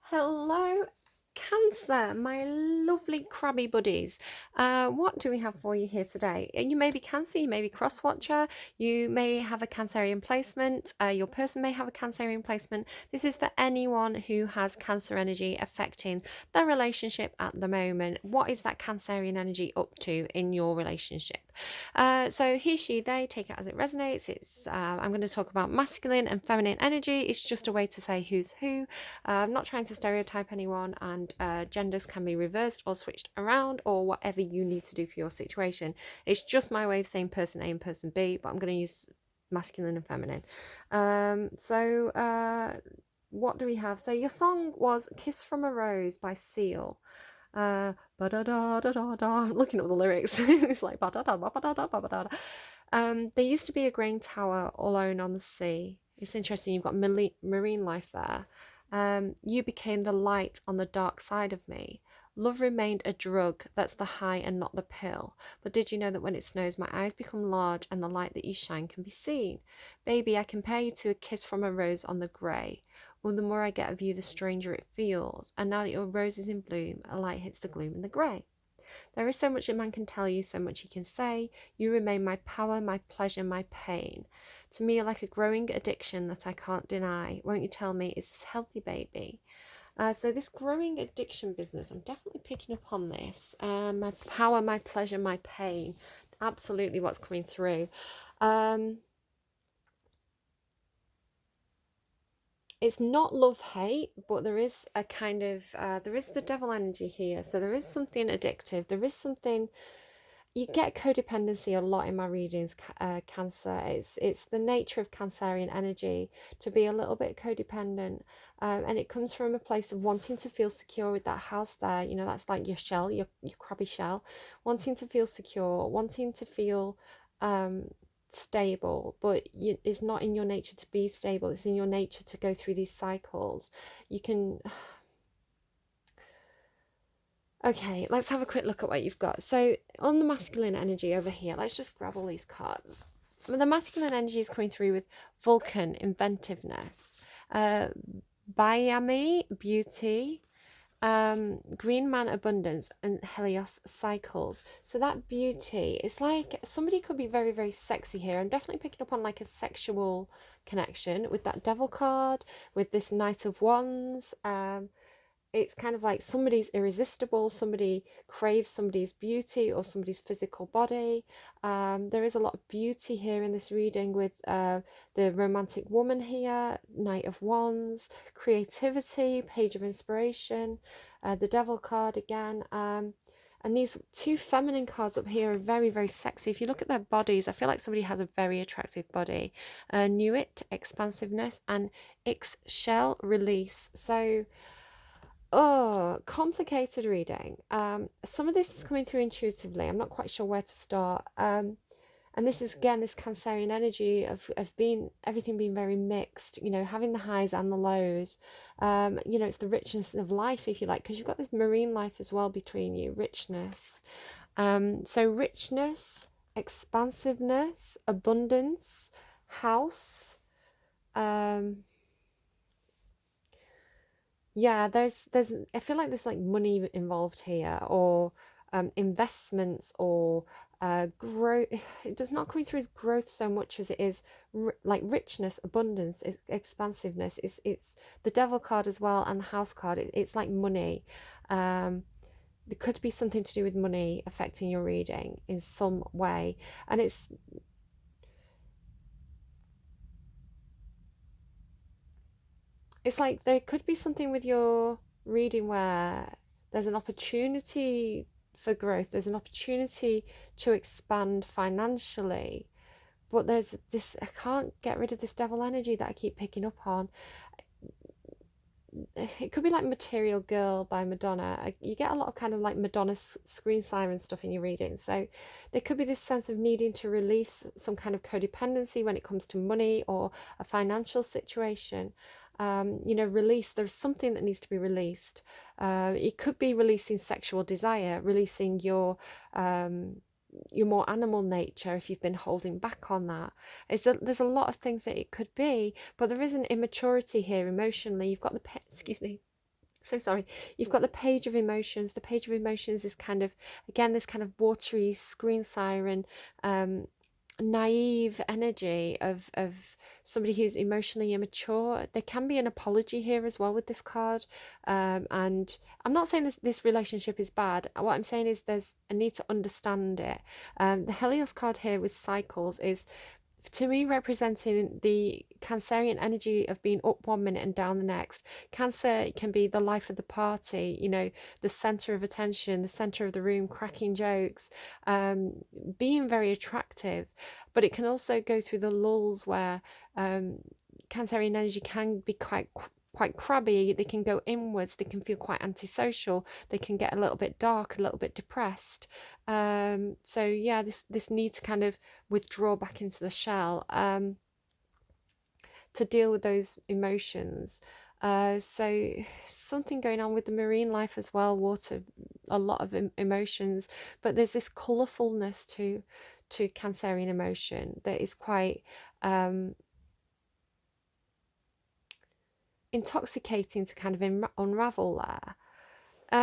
Hello, Cancer, my lovely crabby buddies. What do we have for you here today? You may be Cancer, you may be cross watcher, you may have a Cancerian placement, your person may have a Cancerian placement. This is for anyone who has Cancer energy affecting their relationship at the moment. What is that Cancerian energy up to in your relationship? So he, she, they, take it as it resonates. I'm going to talk about masculine and feminine energy. It's just a way to say who's who. I'm not trying to stereotype anyone, and genders can be reversed or switched around or whatever you need to do for your situation. It's just my way of saying person A and person B, but I'm going to use masculine and feminine. What do we have? So your song was Kiss from a Rose by Seal. I'm looking at the lyrics. It's like there used to be a grain tower alone on the sea. It's interesting. You've got marine life there. You became the light on the dark side of me. Love remained a drug, that's the high and not the pill. But did you know that when it snows, my eyes become large and the light that you shine can be seen? Baby, I compare you to a kiss from a rose on the grey. Well, the more I get of you, the stranger it feels. And now that your rose is in bloom, a light hits the gloom in the grey. There is so much a man can tell you, so much he can say. You remain my power, my pleasure, my pain. To me, you're like a growing addiction that I can't deny. Won't you tell me, is this healthy, baby? So this growing addiction business, I'm definitely picking up on this. My power, my pleasure, my pain. Absolutely what's coming through. It's not love hate, but there is a kind of there is the devil energy here. So there is something addictive. There is something. You get codependency a lot in my readings, Cancer. It's the nature of Cancerian energy to be a little bit codependent, and it comes from a place of wanting to feel secure with that house there. You know, that's like your shell, your crabby shell, wanting to feel secure, wanting to feel stable, but it's not in your nature to be stable. It's in your nature to go through these cycles. You can. Okay, let's have a quick look at what you've got. So on the masculine energy over here, let's just grab all these cards. The masculine energy is coming through with Vulcan, inventiveness, Bayami, beauty, Green Man, abundance, and Helios, cycles. So that beauty, it's like somebody could be very, very sexy here. I'm definitely picking up on like a sexual connection with that Devil card, with this Knight of Wands. It's kind of like somebody's irresistible, somebody craves somebody's beauty or somebody's physical body. There is a lot of beauty here in this reading with the romantic woman here, Knight of Wands, creativity, Page of Inspiration, the Devil card again. And these two feminine cards up here are very, very sexy. If you look at their bodies, I feel like somebody has a very attractive body. Nuit, expansiveness, and Ix shell, release. So complicated reading. Some of this is coming through intuitively. I'm not quite sure where to start. And this is again this Cancerian energy of being everything being very mixed, you know, having the highs and the lows. You know, it's the richness of life, if you like, because you've got this marine life as well between you, richness. So richness, expansiveness, abundance, house. Yeah, there's I feel like there's like money involved here, or investments, or growth. It does not come through as growth so much as it is like richness, abundance, expansiveness. It's the Devil card as well, and the House card. It's like money. There could be something to do with money affecting your reading in some way, and it's like there could be something with your reading where there's an opportunity for growth, there's an opportunity to expand financially, but there's this, I can't get rid of this devil energy that I keep picking up on. It could be like Material Girl by Madonna. You get a lot of kind of like Madonna screen siren stuff in your reading. So there could be this sense of needing to release some kind of codependency when it comes to money or a financial situation. You know, release, there's something that needs to be released. It could be releasing sexual desire, releasing your more animal nature if you've been holding back on that. There's a lot of things that it could be, but there is an immaturity here emotionally. You've got the excuse me, So sorry, you've got the page of emotions. The page of emotions is kind of, again, this kind of watery screen siren, um, naive energy of somebody who's emotionally immature. There can be an apology here as well with this card, and I'm not saying this relationship is bad. What I'm saying is there's a need to understand it. The Helios card here with cycles is, to me, representing the Cancerian energy of being up one minute and down the next. Cancer can be the life of the party, you know, the center of attention, the center of the room, cracking jokes, um, being very attractive. But it can also go through the lulls where Cancerian energy can be quite crabby. They can go inwards. They can feel quite antisocial. They can get a little bit dark, a little bit depressed. So yeah, this need to kind of withdraw back into the shell, to deal with those emotions. So something going on with the marine life as well. Water, a lot of emotions, but there's this colourfulness to Cancerian emotion that is quite intoxicating to kind of unravel there.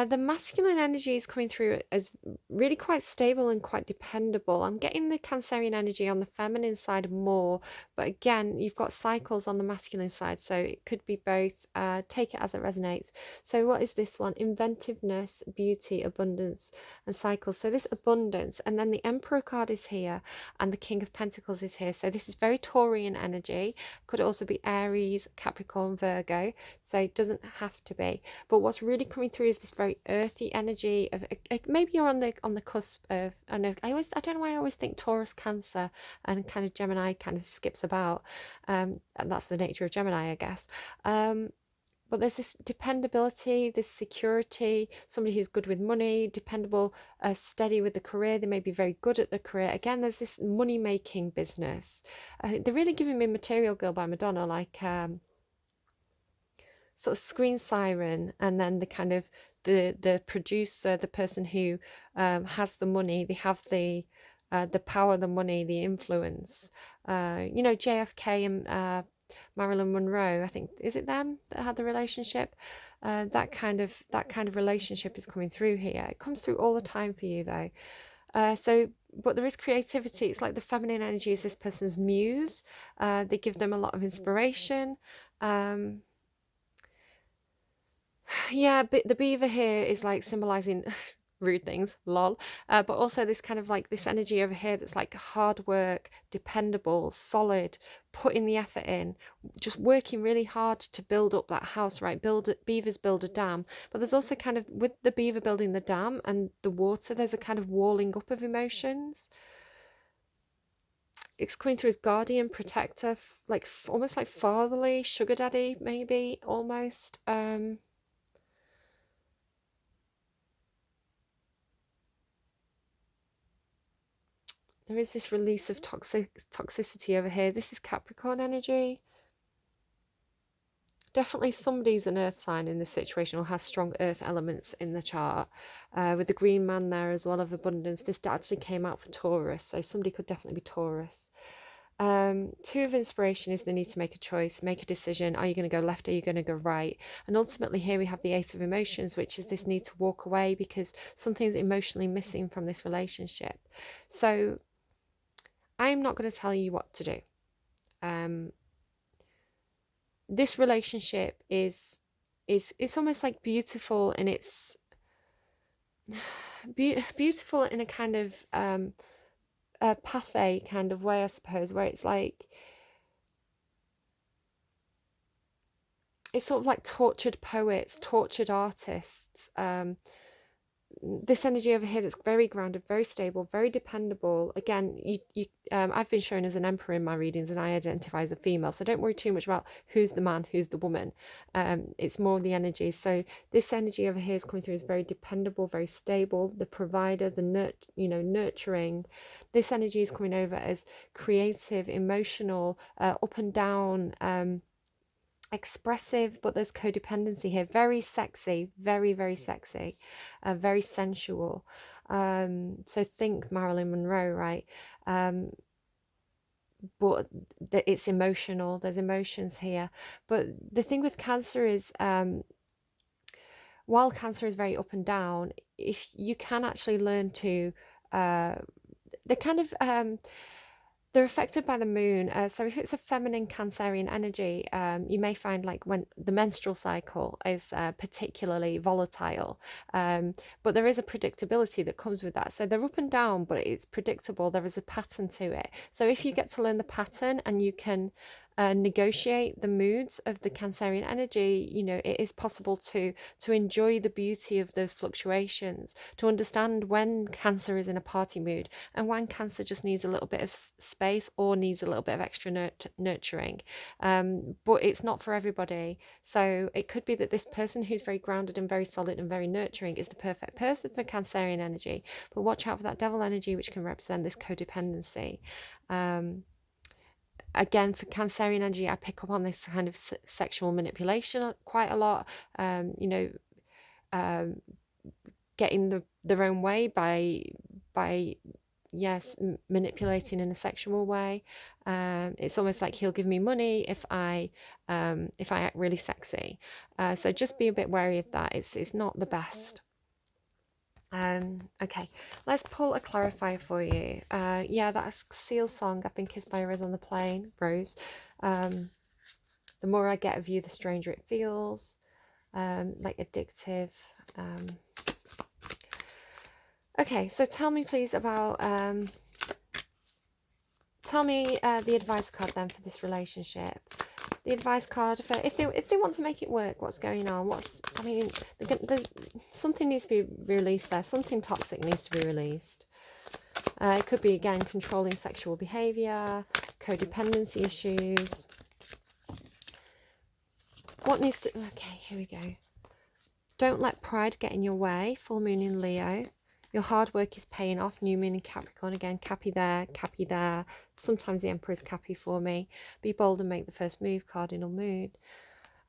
The masculine energy is coming through as really quite stable and quite dependable. I'm getting the Cancerian energy on the feminine side more, but again, you've got cycles on the masculine side, so it could be both. Take it as it resonates. So what is this one? Inventiveness, beauty, abundance, and cycles. So this abundance, and then the Emperor card is here, and the King of Pentacles is here. So this is very Taurian energy. Could also be Aries, Capricorn, Virgo. So it doesn't have to be. But what's really coming through is this very earthy energy of, maybe you're on the cusp of, I don't know why I always think Taurus, Cancer, and kind of Gemini kind of skips about, and that's the nature of Gemini, I guess. But there's this dependability, this security, somebody who's good with money, dependable, steady with the career. They may be very good at the career. Again, there's this money making business. They're really giving me Material Girl by Madonna, like sort of screen siren, and then the kind of the producer, the person who has the money. They have the power, the money, the influence. You know, JFK and Marilyn Monroe, I think, is it them that had the relationship? That kind of relationship is coming through here. It comes through all the time for you though. But there is creativity. It's like the feminine energy is this person's muse. They give them a lot of inspiration. Yeah, but the beaver here is like symbolizing rude things, lol. But also this kind of like this energy over here that's like hard work, dependable, solid, putting the effort in, just working really hard to build up that house, right? Beavers build a dam, but there's also kind of, with the beaver building the dam and the water, there's a kind of walling up of emotions. It's coming through as guardian, protector, like almost like fatherly, sugar daddy, maybe almost. There is this release of toxicity over here. This is Capricorn energy. Definitely somebody's an earth sign in this situation or has strong earth elements in the chart. With the green man there as well of abundance. This actually came out for Taurus, so somebody could definitely be Taurus. Two of inspiration is the need to make a choice, make a decision. Are you going to go left? Are you going to go right? And ultimately here we have the Eight of Emotions, which is this need to walk away because something's emotionally missing from this relationship. So I'm not going to tell you what to do. This relationship is it's almost like beautiful, and it's beautiful in a kind of a pathe kind of way, I suppose, where it's like, it's sort of like tortured poets, tortured artists. This energy over here that's very grounded, very stable, very dependable. Again, I've been shown as an emperor in my readings, and I identify as a female, so don't worry too much about who's the man, who's the woman. It's more the energy. So this energy over here is coming through as very dependable, very stable, the provider, the nurturing. This energy is coming over as creative, emotional, up and down, expressive, but there's codependency here. Very sexy, very, very sexy, very sensual. So think Marilyn Monroe, right? But it's emotional. There's emotions here. But the thing with Cancer is while Cancer is very up and down, if you can actually learn to, they kind of, they're affected by the moon. So if it's a feminine Cancerian energy, you may find like when the menstrual cycle is particularly volatile. But there is a predictability that comes with that. So they're up and down, but it's predictable. There is a pattern to it. So if you get to learn the pattern and you can negotiate the moods of the Cancerian energy, you know, it is possible to enjoy the beauty of those fluctuations, to understand when Cancer is in a party mood and when Cancer just needs a little bit of space or needs a little bit of extra nurturing. But it's not for everybody. So it could be that this person who's very grounded and very solid and very nurturing is the perfect person for Cancerian energy. But watch out for that devil energy, which can represent this codependency. Again, for Cancerian energy, I pick up on this kind of sexual manipulation quite a lot. You know, getting their own way by yes, manipulating in a sexual way. It's almost like he'll give me money if I act really sexy. So just be a bit wary of that. It's not the best. Okay, let's pull a clarifier for you. Yeah, that's Seal song, I've been kissed by a rose on the plane, Rose. The more I get of you, the stranger it feels, like addictive. Okay, so tell me please about, tell me the advice card then for this relationship. The advice card for if they want to make it work, what's going on? I mean, something needs to be released there. Something toxic needs to be released. It could be, again, controlling sexual behaviour, codependency issues. What needs to... Okay, here we go. Don't let pride get in your way. Full moon in Leo. Your hard work is paying off. New moon in Capricorn. Again, Cappy there, Cappy there. Sometimes the Emperor is Cappy for me. Be bold and make the first move. Cardinal mood.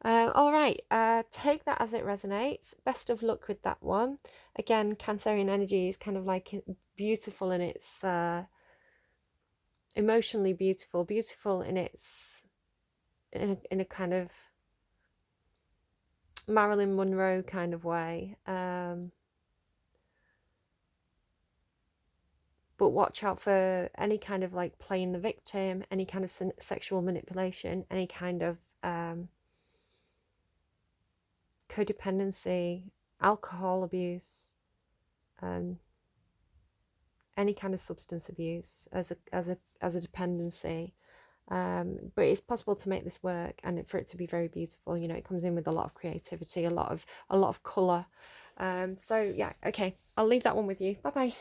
All right. Take that as it resonates. Best of luck with that one. Again, Cancerian energy is kind of like beautiful in its... emotionally beautiful. Beautiful in its... in a kind of... Marilyn Monroe kind of way. But watch out for any kind of like playing the victim, any kind of sexual manipulation, any kind of codependency, alcohol abuse, any kind of substance abuse as a dependency. But it's possible to make this work and for it to be very beautiful. You know, it comes in with a lot of creativity, a lot of colour. So yeah, okay, I'll leave that one with you. Bye bye.